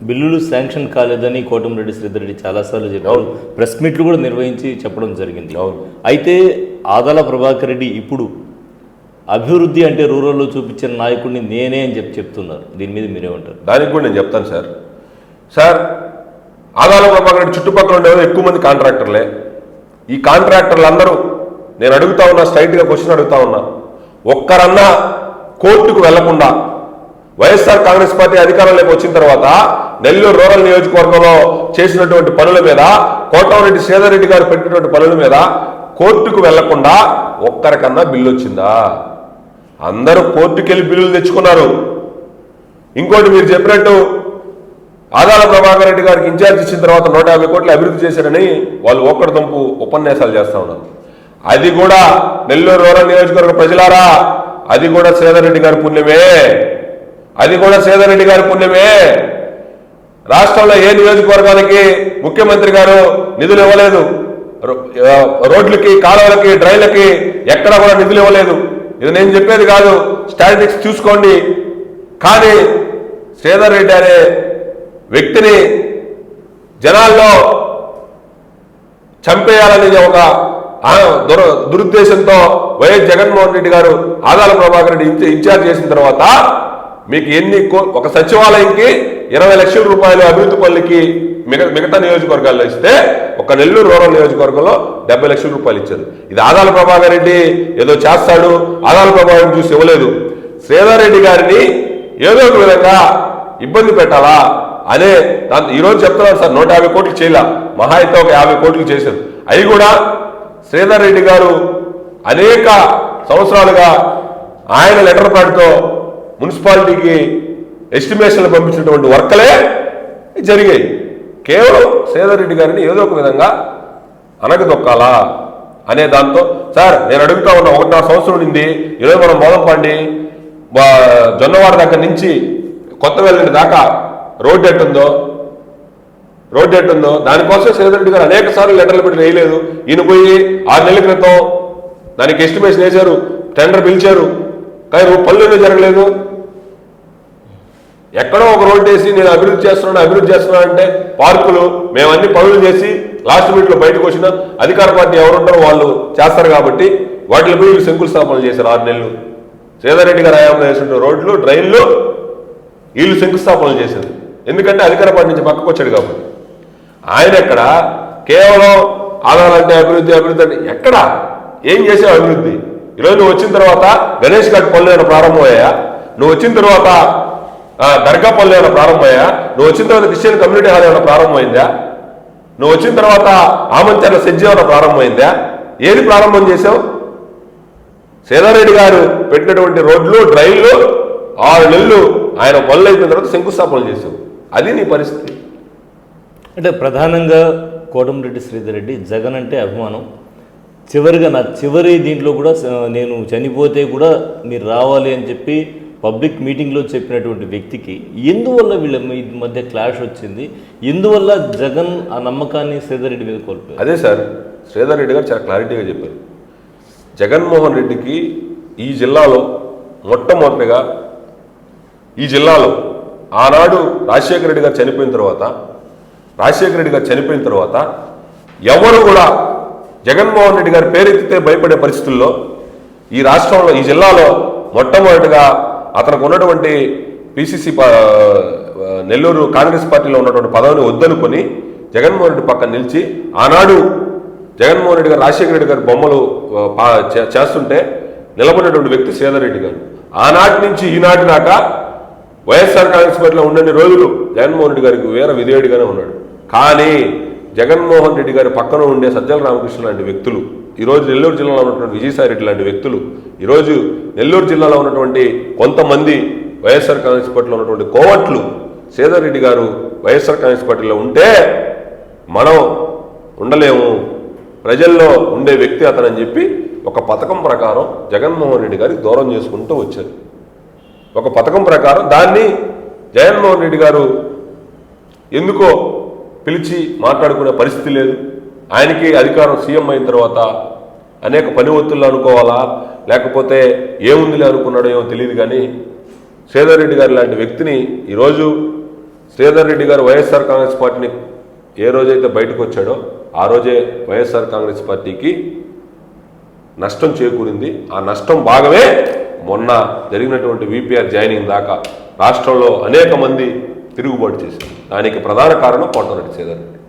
బిల్లులు శాంక్షన్ కాలేదని కోటమిరెడ్డి శ్రీధర్ రెడ్డి చాలాసార్లు చెప్పారు. ప్రెస్ మీట్లు కూడా నిర్వహించి చెప్పడం జరిగింది. అయితే ఆదాల ప్రభాకర్ రెడ్డి ఇప్పుడు అభివృద్ధి అంటే రూరల్లో చూపించిన నాయకుడిని నేనే అని చెప్తున్నారు. దీని మీద మీరేమంటారు? దానికి కూడా నేను చెప్తాను సార్. ఆదాల ప్రభాకర్ రెడ్డి చుట్టుపక్కల ఉండేవారు ఎక్కువ మంది కాంట్రాక్టర్లే. ఈ కాంట్రాక్టర్లు అందరూ నేను అడుగుతా ఉన్నా, స్ట్రైట్గా క్వశ్చన్ అడుగుతా ఉన్నా, ఒక్కరన్నా కోర్టుకు వెళ్లకుండా వైఎస్ఆర్ కాంగ్రెస్ పార్టీ అధికారంలోకి వచ్చిన తర్వాత నెల్లూరు రూరల్ నియోజకవర్గంలో చేసినటువంటి పనుల మీద, కోటమిరెడ్డి శ్రీధర్ రెడ్డి గారు పెట్టినటువంటి పనుల మీద కోర్టుకు వెళ్లకుండా ఒక్కరికన్నా బిల్లు వచ్చిందా? అందరూ కోర్టుకు వెళ్ళి బిల్లులు తెచ్చుకున్నారు. ఇంకోటి మీరు చెప్పినట్టు ఆదాల ప్రభాకర్ రెడ్డి గారికి ఇన్ఛార్జ్ ఇచ్చిన తర్వాత 150 కోట్లు అభివృద్ధి చేశారని వాళ్ళు ఒక్కడిదంపు ఉపన్యాసాలు చేస్తా ఉన్నారు. అది కూడా నెల్లూరు రూరల్ నియోజకవర్గ ప్రజలారా, అది కూడా శ్రీధర్ రెడ్డి గారి పుణ్యమే. అది కూడా శ్రీధర్ రెడ్డి గారి పుణ్యమే. రాష్ట్రంలో ఏ నియోజకవర్గానికి ముఖ్యమంత్రి గారు నిధులు ఇవ్వలేదు. రోడ్లకి, కాలువలకి, డ్రైన్లకి ఎక్కడా కూడా నిధులు ఇవ్వలేదు. ఇది నేను చెప్పేది కాదు, స్టాటిస్టిక్స్ చూసుకోండి. కానీ శ్రీధర్ రెడ్డి అనే వ్యక్తిని జనాల్లో చంపేయాలనే ఒక దురుద్దేశంతో వైఎస్ జగన్మోహన్ రెడ్డి గారు ఆదాల ప్రభాకర్ రెడ్డి ఇన్ఛార్జ్ చేసిన తర్వాత మీకు ఒక సచివాలయంకి 20 లక్షల రూపాయలు అభివృద్ధి పనులకి మిగతా నియోజకవర్గాల్లో ఇస్తే ఒక నెల్లూరు రూరల్ నియోజకవర్గంలో 70 లక్షల రూపాయలు ఇచ్చారు. ఇది ఆదాల ప్రభాకర్ రెడ్డి ఏదో చేస్తాడు, ఆదాల ప్రభాకర్ రెడ్డి చూసి ఇవ్వలేదు. శ్రీధర్ రెడ్డి గారిని ఏదో ఒక విధంగా ఇబ్బంది పెట్టాలా అనే దాంతో ఈరోజు చెప్తున్నారు సార్, 150 కోట్లు చేయలే, మహా అయితే ఒక 50 కోట్లు చేశారు. అవి కూడా శ్రీధర్ రెడ్డి గారు అనేక సంవత్సరాలుగా ఆయన లెటర్ ప్యాడ్తో మున్సిపాలిటీకి ఎస్టిమేషన్లు పంపించినటువంటి వర్కలే జరిగాయి. కేవలం శ్రీధర్ రెడ్డి గారిని ఏదో ఒక విధంగా అనగదొక్కాలా అనే దాంతో సార్ నేను అడుగుతా ఉన్నా, 1.5 సంవత్సరం నుండి ఈరోజు మనం మోదంపాండి జొన్నవాడ దగ్గర నుంచి కొత్తవెల్లి దాకా రోడ్డు ఎట్టుందో దానికోసం శ్రీధర్ రెడ్డి గారు అనేక సార్లు లెటర్లు పెట్టి వేయలేదు. ఈయన పోయి 6 నెలల క్రితం దానికి ఎస్టిమేషన్ వేశారు, టెండర్ పిలిచారు, కానీ పనులు జరగలేదు. ఎక్కడో ఒక రోడ్డు వేసి నేను అభివృద్ధి చేస్తున్నాను అంటే పార్కులు మేమన్నీ పనులు చేసి లాస్ట్ మినిట్లో బయటకు వచ్చిన అధికార పార్టీ ఎవరుంటారో వాళ్ళు చేస్తారు కాబట్టి వాటిలో పోయి వీళ్ళు శంకుస్థాపనలు చేశారు. 6 నెలలు శ్రీధర్ రెడ్డి గారు హయాంలో వేసిన రోడ్లు, డ్రైన్లు వీళ్ళు శంకుస్థాపనలు చేశారు. ఎందుకంటే అధికార పార్టీ నుంచి పక్కకు వచ్చాడు కాబట్టి. ఆయన ఎక్కడ కేవలం ఆదాలంటే అభివృద్ధి అంటే ఎక్కడ ఏం చేసావు అభివృద్ధి? ఈరోజు నువ్వు వచ్చిన తర్వాత గణేష్ ఘాట్ పనులు ఏమైనా ప్రారంభమయ్యా? నువ్వు వచ్చిన తర్వాత దర్గా పనులు ఏమైనా ప్రారంభమయ్యా? నువ్వు వచ్చిన తర్వాత క్రిస్టియన్ కమ్యూనిటీ హాల్ ఏమైనా ప్రారంభమైందా? నువ్వు వచ్చిన తర్వాత ఆమంచర్ల సెజ్జి ఏమైనా ప్రారంభమైందా? ఏది ప్రారంభం చేసావు? శ్రీధర్ రెడ్డి గారు పెట్టినటువంటి రోడ్లు, డ్రైన్లు 6 నెలలు ఆయన పనులు అయిపోయిన తర్వాత శంకుస్థాపనలు చేసావు. అది నీ పరిస్థితి. అంటే ప్రధానంగా కోటమిరెడ్డి శ్రీధర్ రెడ్డి జగన్ అంటే అభిమానం. చివరిగా నా చివరి దీంట్లో కూడా నేను చనిపోతే కూడా మీరు రావాలి అని చెప్పి పబ్లిక్ మీటింగ్లో చెప్పినటువంటి వ్యక్తికి ఎందువల్ల వీళ్ళ మధ్య క్లాష్ వచ్చింది? ఎందువల్ల జగన్ ఆ నమ్మకాన్ని శ్రీధర్ రెడ్డి మీద కోల్పోయారు? అదే సార్, శ్రీధర్ రెడ్డి గారు చాలా క్లారిటీగా చెప్పారు. జగన్మోహన్ రెడ్డికి ఈ జిల్లాలో మొట్టమొదటిగా ఈ జిల్లాలో ఆనాడు రాజశేఖర రెడ్డి గారు చనిపోయిన తర్వాత ఎవరు కూడా జగన్మోహన్ రెడ్డి గారి పేరెత్తితే భయపడే పరిస్థితుల్లో ఈ రాష్ట్రంలో, ఈ జిల్లాలో మొట్టమొదటిగా అతనికి ఉన్నటువంటి పిసిసి నెల్లూరు కాంగ్రెస్ పార్టీలో ఉన్నటువంటి పదవిని వద్దనుకొని జగన్మోహన్ రెడ్డి పక్కన నిలిచి ఆనాడు జగన్మోహన్ రెడ్డి గారు రాజశేఖర రెడ్డి గారి బొమ్మలు చేస్తుంటే నిలబడినటువంటి వ్యక్తి శ్రీధర్ రెడ్డి గారు. ఆనాటి నుంచి ఈనాటి దాకా వైఎస్ఆర్ కాంగ్రెస్ పార్టీలో ఉండని రోజులు జగన్మోహన్ రెడ్డి గారికి వేరే విధేయుడిగానే ఉన్నాడు. కానీ జగన్మోహన్ రెడ్డి గారి పక్కన ఉండే సజ్జల రామకృష్ణ లాంటి వ్యక్తులు, ఈరోజు నెల్లూరు జిల్లాలో ఉన్నటువంటి విజయసాయి రెడ్డి లాంటి వ్యక్తులు, ఈరోజు నెల్లూరు జిల్లాలో ఉన్నటువంటి కొంతమంది వైఎస్ఆర్ కాంగ్రెస్ పార్టీలో ఉన్నటువంటి కోవట్లు శ్రీధర్ రెడ్డి గారు వైఎస్ఆర్ కాంగ్రెస్ పార్టీలో ఉంటే మనం ఉండలేము, ప్రజల్లో ఉండే వ్యక్తి అతనని చెప్పి ఒక పథకం ప్రకారం జగన్మోహన్ రెడ్డి గారికి దూరం చేసుకుంటూ వచ్చారు. ఒక పథకం ప్రకారం దాన్ని జగన్మోహన్ రెడ్డి గారు ఎందుకో పిలిచి మాట్లాడుకునే పరిస్థితి లేదు. ఆయనకి అధికారం సీఎం అయిన తర్వాత అనేక పని ఒత్తులు అనుకోవాలా, లేకపోతే ఏముందిలే అనుకున్నాడో ఏమో తెలియదు. కానీ శ్రీధర్ రెడ్డి గారు లాంటి వ్యక్తిని ఈరోజు శ్రీధర్ రెడ్డి గారు వైఎస్ఆర్ కాంగ్రెస్ పార్టీని ఏ రోజైతే బయటకు వచ్చాడో ఆ రోజే వైఎస్ఆర్ కాంగ్రెస్ పార్టీకి నష్టం చేకూరింది. ఆ నష్టం భాగమే మొన్న జరిగినటువంటి విపిఆర్ జాయినింగ్ దాకా రాష్ట్రంలో అనేక మంది తిరుగుబాటు చేశారు. దానికి ప్రధాన కారణం కోటమిరెడ్డి శ్రీధర్ రెడ్డి.